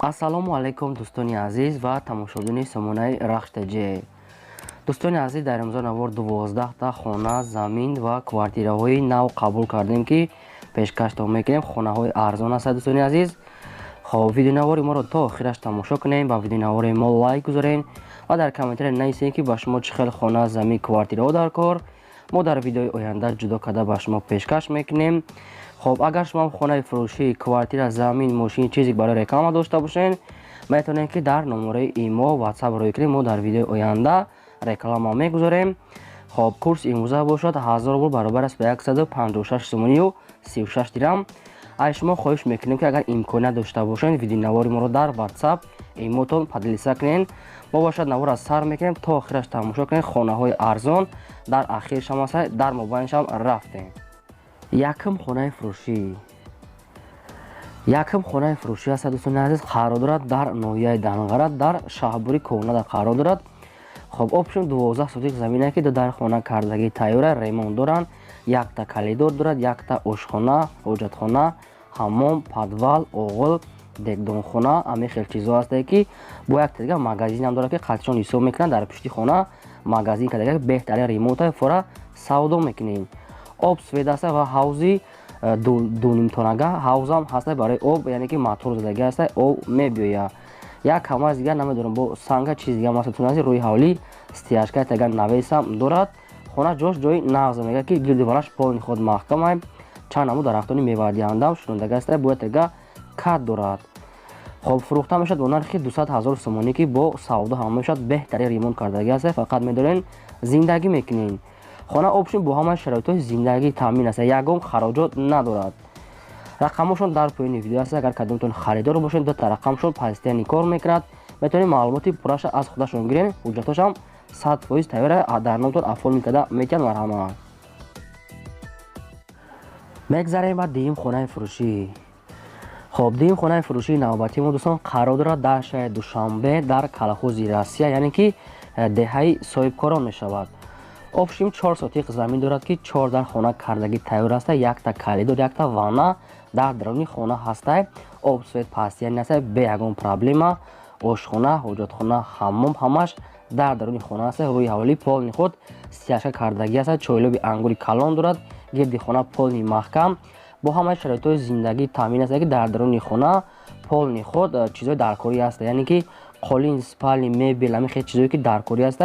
ассалому алайкум дӯстони азиз ва тамошобини сомонаи RAHSH TJ. дӯстони азиз, дар имрӯза навор 12 та хона, замин ва квартираҳои нав қабул кардем ки пешкаштон мекунем. Хонаҳои арзон аст дӯстони азиз. хоб видеонавори моро то охираш тамошо кунем, ба видеонавори мо лайк гузорен ва дар комментария нависем ки ба шумо чӣ хел хона, замин, квартираҳо дар кор. мо дар видеои оянда ҷудо карда ба шумо пешкаш мекунем. خب اگر شما خانه فروشی، کوارتیر، زمین، ماشین چیزی برای رکلام داشته باشین، میتونید که در نمره ایمو، واتساپ روی کنید. ما در ویدیو آینده رکلام میگذاریم. خب کورس امروزه باشد 1000 روبل برابر است به 156 سومانی و 36 درهم. از شما خواهش میکنیم که اگر امکانیت داشته باشین ویدیو نواری ما رو در واتساپ ایموتون پدلیسا کنین. ما باشد نوار از سر میکنیم تا آخرش تماشا کنین. خانه های ارزان در اخیرش هم هست، در موبایلش هم رفتیم. якм хонаи фурӯшӣ аст дӯстони азиз, қарор дорад дар ноҳияи Данғара дар шаҳрбури Конада қарор дорад. хоб обшум 12 сотик замине ки дар хона кардагии тайёра ремонт доранд. якта калидор дорад, якта ошхона, ҳоҷатхона, ҳаммом, подвал, оғил, дегдонхона, ҳамин хел чизо ҳастае ки бо якта дига магазин ҳам дорад ки қатишон ҳисоб мекунанд. дар пишти хона магазин кардага беҳтарин ремонтаи фора савдо мекунем. об свед аст ва ҳавзи дунимтонага ҳавзам ҳаст барои об, яъне ки мотор задагӣ аст, об мебиёяд. як ҳамаи дигар намедонам бо санга чиз дигар масатун аст, рӯи ҳавли стяжка тагар навесам дорад. хона ҷош ҷои нағз мега ки гирди балаш полни худ маҳкамай, чанд намуд дарахтони мевадиҳандам шунодага аст, бояд тага кат дорад. хоб фурӯхта мешавад бо нархи 200 000 сомонӣ ки бо савдо ҳам мешавад, беҳтарин ремонт кардагӣ аст, фақат медорен зиндагӣ мекунен. хона обшин бо ҳамаи шароитҳои зиндагӣ таъмин аст, ягон хароҷот надорад. рақамошон дар поёни видео аст. агар кадомтон харидор бошед, дота рақамшон пазитияни кор мекунад, метавонед маълумоти пурраша аз худашон гирен. ҳуҷҷатҳошам 100% тайёра дар номтон оформил карда метавонад. марҳамат. мегзарем ба дуюм хонаи фурӯшӣ. хоб дуюм хонаи фурӯшии навбатии мо дӯстон қарор дорад дар шаҳри Душанбе дар колхози Россия, яъне ки деҳаи соҳибкорон мешавад. обшим 4 сотиқ замин дорад ки 4 дар хона кардагӣ тайёр аст. якта калидор, якта ванна дар даруни хона ҳаст. об свет пастияни аст бе ягон проблема. ошхона, ҳоҷатхона, ҳаммом ҳамаш дар даруни хона аст. рӯи ҳавлӣ полни худ стяжка кардагӣ аст. чойлоби ангури калон дорад. гирди хона полни маҳкам бо ҳамаи шароитҳои зиндагӣ таъмин аст ки дар даруни хона полни худ чизои даркорӣ аст, яъне ки қолин, спални, мебел, ҳамин хел чизое ки даркорӣ аст.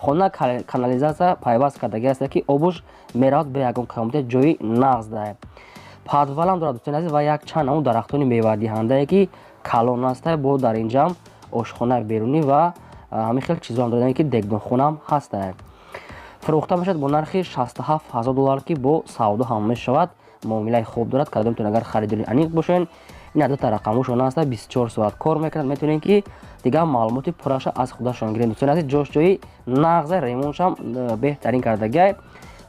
хона канализатсия пайваст кардагӣ аст ки обуш меравад бе ягон километр ҷои нағз. подвалам дорад дӯстони азиз ва як чанд намуд дарахтони мевадиҳандае ки калон аст. бо дар инҷам ошхонаи берунӣ ва ҳамин хел чизоам дорад ки дегдонхонам ҳаст. фурӯхта мешавад бо нархи $67000 ки бо савдо ҳам мешавад. муомилаи хуб дорад. кадомтон агар харидори аниқ бошен, ин адота рақамошон аст. 24 соат кор мекунад. метавонед ки дигар маълумоти пурраша аз худашон гирен. дӯстони азиз ҷош ҷои нағза ремонтшам беҳтарин кардагӣ.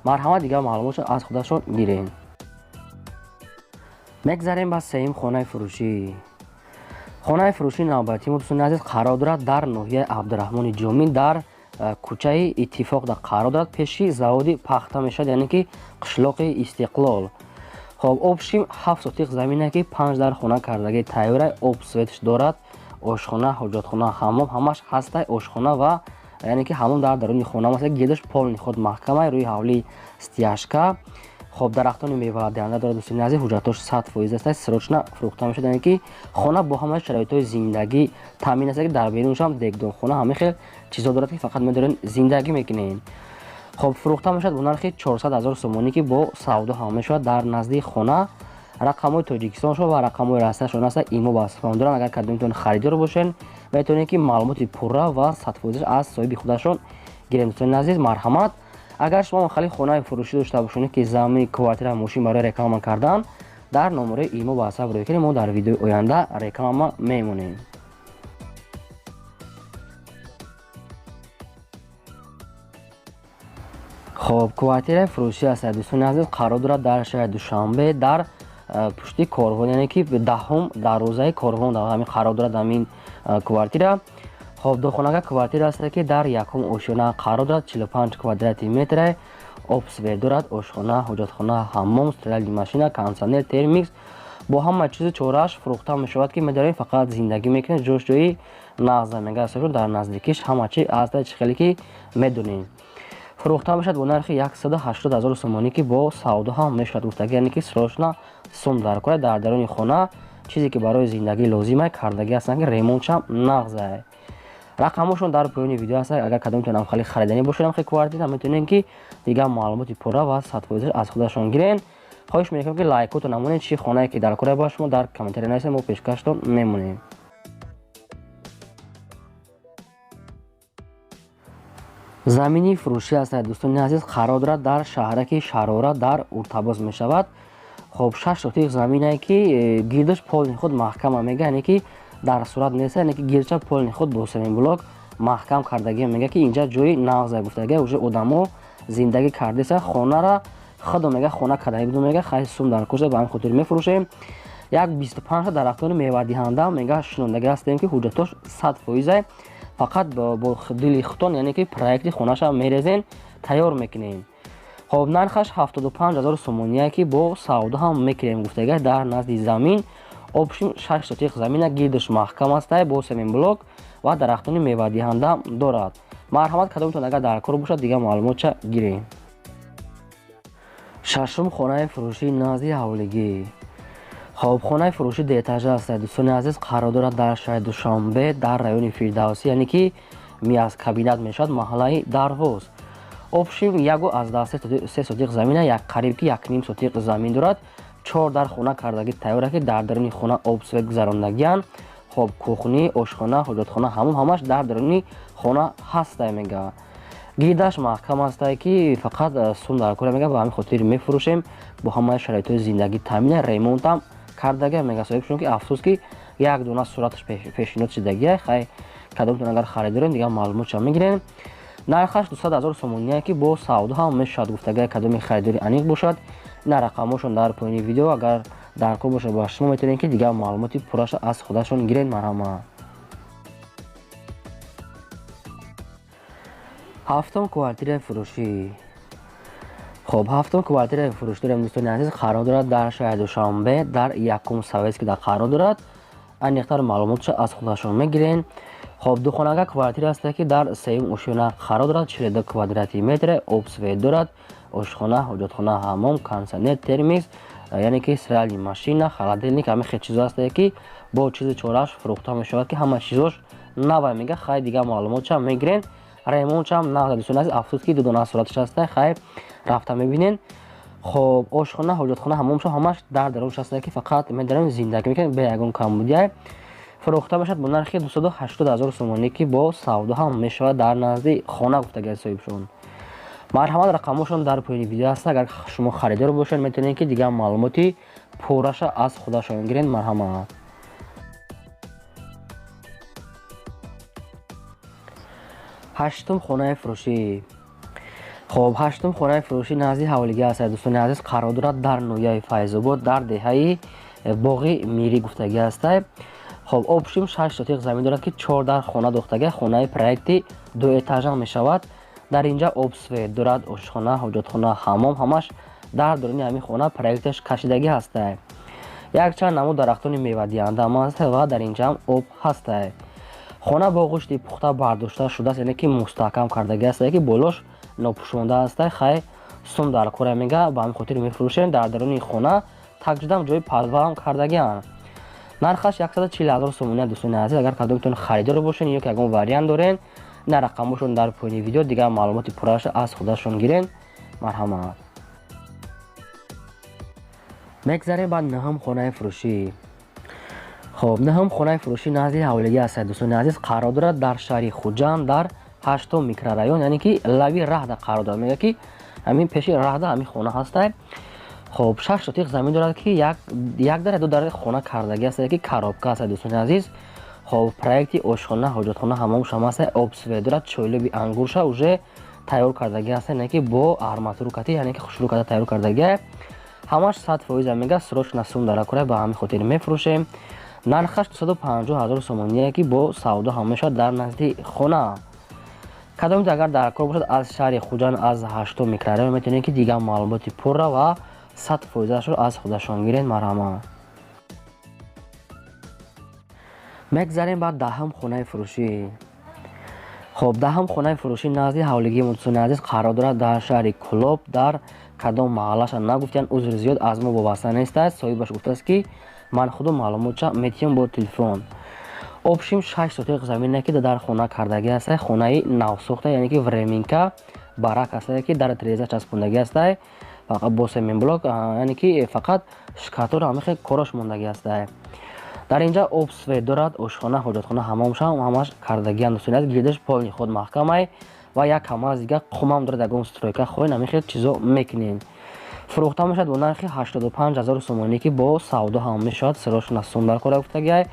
марҳамат, дигар маълумотшо аз худашон гирен. мегзарем ба сеюм хонаи фурӯшӣ. хонаи фурӯшии навбатии мо дӯстони азиз қарор дорад дар ноҳияи абдураҳмони ҷомӣ дар кӯчаи иттифоқда қарор дорад. пеши заводи пахта мешавад, яъне ки қишлоқи истиқлол. хоб обшим 7 сотиқ замине ки 5 дар хона кардагии тайёра. об светш дорад. ошхона, ҳоҷатхона, ҳаммом ҳамаш ҳаст. ошхона ва яъне ки ҳаммом дар даруни хона аст. гирдаш полни худ маҳкамай, рӯи ҳавли стяжка. хоб дарахтони мевадиҳанда дорад дӯстони азиз. ҳуҷҷатош 100% аст. срочна фурӯхта мешавад, яъне ки хона бо ҳамаи шароитҳои зиндагӣ таъмин аст ки дар беруншам дегдонхона ҳамин хел чизо дорад ки фақат медорен зиндагӣ мекунен. хоб фурӯхта мешавад бо нархи 400 000 сомонӣ ки бо савдо ҳам мешавад дар назди хона. рақамҳои тоҷикистоншон ва рақамҳои россияшон аст. имо ба сифам доранд. агар кадомтон харидор бошен, метавонед ки маълумоти пурра ва 100% аз соҳиби худашон гирен. дӯстони азиз, марҳамат. агар шумо хали хонаи фурӯшӣ дошта бошед ки замин, квартира, мошин барои реклама кардан, дар номераи имо ба ватсап рӯй кунед. мо дар видеои оянда реклама мемонем. хоб квартираи фурӯшӣ аст дӯстони азиз, қарор дорад дар шаҳри Душанбе дар пушти корвон, яъне ки 10 дарвозаи корвон ҳамин қарор дорад ҳамин квартира. хоб дохонаga квартира аст ки дар якум ошиёна қарор дорад. 45 квадрати метр. об свет дорад. ошхона, ҳоҷатхона, ҳаммом, стиральни машина, кондитсионер, термикс, бо ҳама чизи чорааш фурӯхта мешавад, ки медарем фақат зиндагӣ мекунед, ҷош ҷои нағза мегасад дар наздикиш ҳама чи аста чӣ хеле ки медонем. фурӯхта мешавад бо нархи 180 000 сомонӣ, ки бо савдо ҳам мешавад гуфтаги, яъне ки срочна сум дар кора дар даруни хона чизе ки барои зиндагӣ лозимай кардаги ҳастанд, ки ремонтшам нағзае. рақамошон дар поёни видео ҳастанд. Агар кадомтон ам хали хариданӣ бошед ам хали квартира метавонед ки дигар маълумоти пурра ва 100% аз худашон гирен. хоҳиш мекунам ки лайкото намонед, чӣ хонае ки дар кора ба шумо дар комментария нависед, мо пешкаштон мемонем. замини фурӯшӣ ҳастад дӯстони азиз, қарор дорад дар шаҳраки Шарора дар Уртабоз мешавад. хоб 6 сотиқ заминае ки гирдаш полни худ маҳкама мега, яъне ки дар сурат нест, яъне ки гирдша полни худ бо семин блок маҳкам кардаги мега, ки инҷа ҷои нағза гуфтаги уже одамо зиндагӣ кардеса хонара худо мега хона кадаи буду мега хай сум дар кӯша ба ҳамин хотир мефурӯшем. як 25 дарахтони мевадиҳанда мега шинондаги ҳастем, ки ҳуҷҷатош 100% фақат бо дили хутон, яъне ки проекти хонаша мерезен, тайёр мекунем. хоб нархаш 75 000 сомоние, ки бо савдо ҳам мекунем гуфтаги дар назди замин. обшим 6 сотиқ замина, гирдаш маҳкам астае бо семин блок ва дарахтони мевадиҳанда дорад. марҳамат, кадомтон агар дар кор бошад дигар маълумотша гирем. шашум хонаи фурӯши назди ҳавлигӣ. хоб хонаи фурӯши деэтажа астае дӯстони азиз, қарор дорад дар шаҳри Душанбе дар райони Фирдавсӣ, яъне ки миаз кабинат мешавад маҳаллаи Дарвоз. обшим 1/3 сотиқ замина, як қариб ки 1.5 сотиқ замин дорад. 4 дар хона кардагӣ тайёра, ки дар даруни хона обсвет гузарондагиян. хоб кухни, ошхона, ҳоҷатхона ҳамон ҳамаш дар даруни хона ҳастае мега. гирдаш маҳкам астае, ки фақат сум дар кора мега, ба ҳамин хотир мефурӯшем. бо ҳамаи шароитҳои зиндагӣ таъмина, ремонтам кардаги мега. соҳибшон ки афсус ки як дона сураташ пешинод шидагия, хай кадомтон агар харидорен дигар маълумотша мегирен. нархаш 200 000 сомоние, ки бо савдо ҳам мешавад гуфтаги кадоми харидори аниқ бошад. ина рақамошон дар поёни видео, агар дар кор бошад ба шумо метавонед ки дигар маълумоти пурраша аз худашон гирен. марҳамат. ҳафтум квартираи фурӯшӣ. хоб ҳафтум квартираи фурӯш дорем дӯстони азиз, қарор дорад дар шаҳри Душанбе дар якум советскида қарор дорад. аниқтар маълумотша аз худашон мегирен. хоб духонага квартира астае, ки дар сеюм ошёна қарор дорад. 42 квадрати метре, обсвет дорад. ошхона, ҳоҷатхона, ҳаммом, кондитсионер, термис, яъне ки стиральни машина, холодильник, ҳамин хел чизо астае, ки бо чизи чорааш фурӯхта мешавад, ки ҳама чизош навай мега. хай дигар маълумотша мегирен. ремонтшам нағда дӯстони азиз, афсус ки ду дона сураташ астае, хай рафта мебинен. хоб ошхона, ҳоҷатхона, ҳаммомша ҳамаш дар дарунаш астае, ки фақат медарем зиндагӣ мекунем бе ягон камбудия. фурӯхта мешавад бо нархи 280 000 сомонӣ, ки бо савдо ҳам мешавад дар назди хона гуфтаги соҳибшон. марҳамат, рақамошон дар поёни видео аст. агар шумо харидор бошед метавонед ки дигар маълумоти пурраша аз худашон гирен. марҳамат. ҳаштум хонаи фурӯшӣ. хоб ҳаштум хонаи фурӯшӣ назди ҳавлигӣ астае дӯстони азиз, қарор дорад дар ноҳияи Файзобод дар деҳаи боғи мирӣ гуфтаги астае. хоб обшим 6 сотиқ замин дорад, ки 4 дар хона дохтаги хонаи проекти дуэтажа мешавад. дар инҷа обсвет дорад, ошхона, ҳоҷатхона, ҳаммом ҳамаш дар даруни ҳамин хона проекташ кашидаги ҳастае. якчанд намуд дарахтони мевадиҳанда ҳам астае ва дар инҷаам об ҳастае. хона бо ғушти пухта бардошта шудааст, яъне ки мустаҳкам кардаги астае, ки болош нопӯшонда астае. хай сум дар кора мега, ба ҳамин хотир мефурӯшем. дар даруни хона такҷудам ҷои падваам кардагиан. нархаш 140 000 сомония дӯстони азиз. агар кадомтон харидор бошен ё ки ягон вариант дорен, ина рақамошон дар поёни видео, дигар маълумоти пурраша аз худашон гирен. марҳамат. мегзарем ба наҳум хонаи фурӯшӣ. хоб наҳум хонаи фурӯшӣ назди ҳавлигӣ астае дӯстони азиз, қарор дорад дар шаҳри Хуҷанд дар 8 микрорайон, яъне ки лави раҳда қарор дорад, мега ки ҳамин пеши раҳда ҳамин хона ҳастае. хоб 6 сотиқ замин дорад, ки як дар ду дар хона кардаги астае, ки коробка астае дӯстони азиз. хоб проекти ошхона, ҳоҷатхона, ҳаммом шама астае. обсвет дорад. чойлоби ангурша уже тайёр кардаги астае, яъне ки бо арматуркати, яъне ки хушрӯката тайёр кардагие. ҳамаш 100% мега. срочна сум дар кора, ба ҳамин хотир мефурӯшем. нархаш 250 000 сомоние, ки бо савдо ҳам мешавад дар назди хона. кадомит агар дар кор бошад аз шаҳри Хуҷанд аз 8 микрорайон метавонед ки дигар маълумоти пурра ва 100% аз худашон гирен. марҳамат. мегзарем ба даҳам хонаи фурӯшӣ. хоб даҳам хонаи фурӯшӣ назди ҳавлигии мудусони азиз қарор дорад дар шаҳри Кӯлоб дар кадом маҳаллаша нагуфтиянд узри зиёд аз мо вобаста нест аст. соҳибаш гуфтааст ки ман худум маълумотша метиҳам бо телефон. обшим 6 сотиқ замине ки дар хона кардаги аст, хонаи навсохта, яъне ки временка барак аст ки дар треза часпондаги аст, фақат бо семенблок, яъне ки фақат шкатор ҳамихе корош мондаги аст. дар инҷа об свет дорад, ошхона, ҳоҷатхона, ҳамомша ҳамаш кардагиан дӯстон аст. гирдаш полни худ маҳкамай ва як ҳама аз дигар қумам дорад, ягон стройка хоҳед ҳамихе чизо мекунем. фурӯхта мешавад бо нархи 85 000 сомонӣ ки бо савдо ҳам мешавад. сирош нассон дар кора гуфтагиай.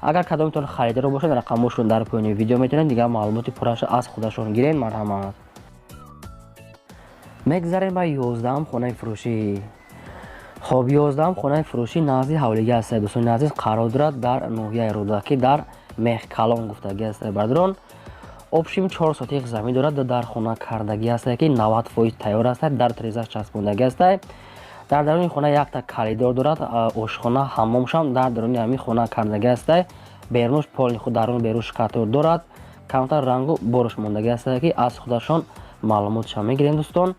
агар кадомтон харидоро бошад рақамошон дар поёни видео метавонед дигар маълумоти пурраша аз худашон гиред. марҳамат. мегзарем ба 11ам хонаи фурӯшӣ. хоб 11ам хонаи фурӯшӣ назди ҳавлиги аст. дӯстони азиз қарор дорад дар ноҳияи рӯдаки дар меҳкалон гуфтаги аст. бардорон обшим 4 сотиқ замин дорад, дар хона кардаги аст ки 90% тайёр аст, дар трезаш часпондаги аст. дар даруни хона якта калидор дорад, ошхона, ҳамомшам дар даруни ҳамин хона кардаги аст. берунуш полни худ дарун берун шкатор дорад, камтар рангу борш мондаги аст ки аз худашон маълумотша мегирем дӯстон.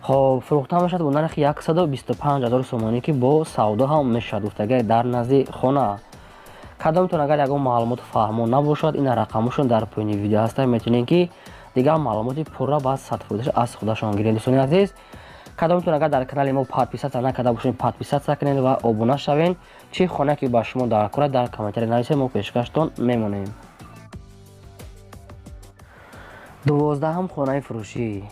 хоб фурӯхта мешавад бо нархи 125 000 сомонӣ ки бо савдо ҳам мешавад гуфтаги дар назди хона. кадомтон агар ягон маълумот фаҳмо набошад ин рақамошон дар поёни видео аст, метавонед ки дигар маълумоти пурра ба 100% аз худашон гиред. дӯстони азиз, кадомтон агар дар канали мо подписатсия накарда бошед подписатсия кунед ва обуна шавед. чӣ хона ки ба шумо дар кора дар комментария нависед, мо пешкаштон мемонем. 12ам хонаи фурӯшӣ.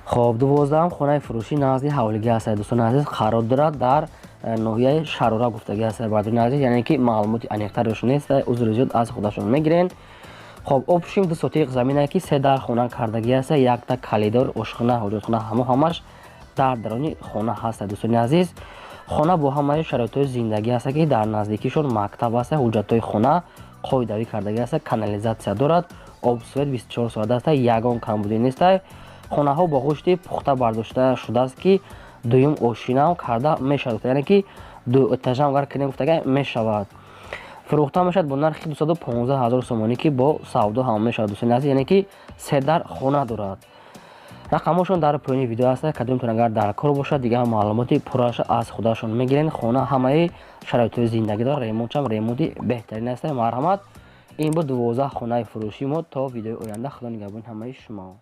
хоб 12ам хонаи фурӯшӣ назди ҳавлиги аст. дӯстони азиз, қарор дорад дар ноҳияи шарора гуфтаги аст. бардорни азиз, яъне ки маълумоти аниқтарош нест, узри зиёд аз худашон мегирен. хоб обшим 2 сотиқ замине ки 3 дар хона кардаги аст, якта калидор, ошхона, ҳоҷатхона, ҳамаш дар даруни хона ҳаст. дӯстони азиз, хона бо ҳамаи шароитҳои зиндагӣ аст ки дар наздикишон мактаб аст, ҳуҷҷатҳои хона қоидавӣ кардагӣ аст, канализатсия дорад, обсвет 24 соат аст, ягон камбудӣ нест. хонаҳо бо ғушти пухта бардошта шудааст ки дуюм ошинам карда мешавад, яъне ки ду этажам агар кинем гуфтага мешавад. фурӯхта мешавад бо нархи 215 000 сомонӣ ки бо савдо ҳам мешавад. дӯстони азиз, яъне ки 3 дар хона дорад. рақамошон дар поёни видео аст. кадомтон агар дар кор бошад дигар маълумоти пурраша аз худашон мегирен. хона ҳамаи шароитҳои зиндагӣ дорад, ремонтчам ремонти беҳтарин аст. марҳамат. ин буд 12 хонаи фурӯши мо. то видеои оянда худо нигаҳбони ҳамаи шумо.